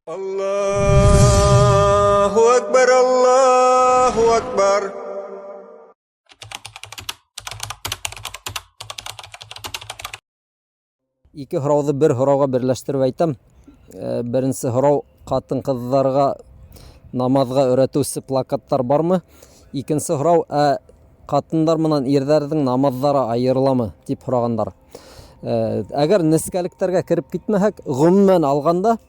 Allahu Akbar, Allahu Akbar. Ике һорауҙы бер һорауға берләштереп әйтәм. Беренсе һорау: ҡатын-ҡыҙҙарға намаҙға өйрәтеүсе плакаттар бармы? Икенсе һорау: ҡатындар менән ирҙәрҙең намаҙҙары айырыламы дип һорағандар. Әгәр нескәлектәргә кереп китмәһәк, ғөмүмән алғанда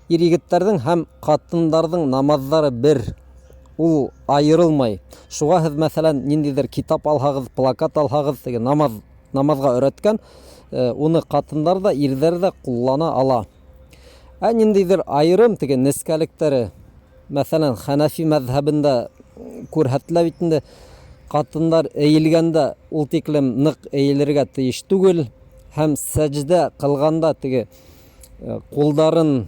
ир-егеттәрҙең һәм ҡатындарҙың намаҙҙары бер, ул айырылмай. Шуға һеҙ мәҫәлән ниндәйҙер китап алһағыҙ, плакат алһағыҙ, намаҙға өйрәткән, уны ҡатындар да, ирҙәр ҙә ҡуллана ала. Ниндәйҙер айырым, нескәлектәре, мәҫәлән, Хәнәфи мәҙһәбендә күрһәтелә бит инде, ҡатындар эйелгәндә ул тиклем ныҡ эйелергә тейеш түгел, һәм сәждә ҡылғанда ҡулдарын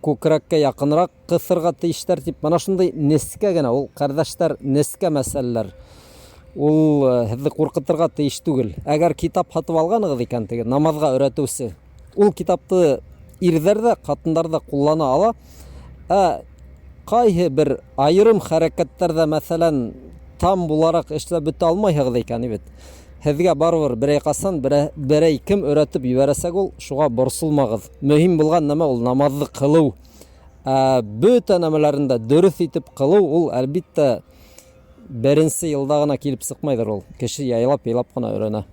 күкрәккә яҡыныраҡ ҡыҫырға тейештәр тип, бына шундай нескә генә, ул ҡәрҙәштәр, нескә мәсьәләләр. Ул һеҙҙе ҡурҡытырға тейеш түгел. Әгәр китап һатып алғанығыҙ икән, намаҙға өйрәтеүсе, ул китапты ирҙәр ҙә, ҡатындар ҙа ҡуллана ала. Ҡайһы бер айырым хәрәкәттәрҙә, мәҫәлән, там булараҡ эшләп бөтә алмайһығыҙ икән бит. Һеҙгә барыбер берәй ҡасан, берәй кем өйрәтеп ебәрәсәк, ул шуға борсолмағыҙ. Мөһим булған нәмә ул намаҙҙы ҡылыу. Бөтә нәмәләрендә дөрөҫ итеп ҡылыу, ул әлбиттә беренсе йылда ғына килеп сыҡмайҙыр ул. Кеше яйлап-яйлап ҡына өйрәнә.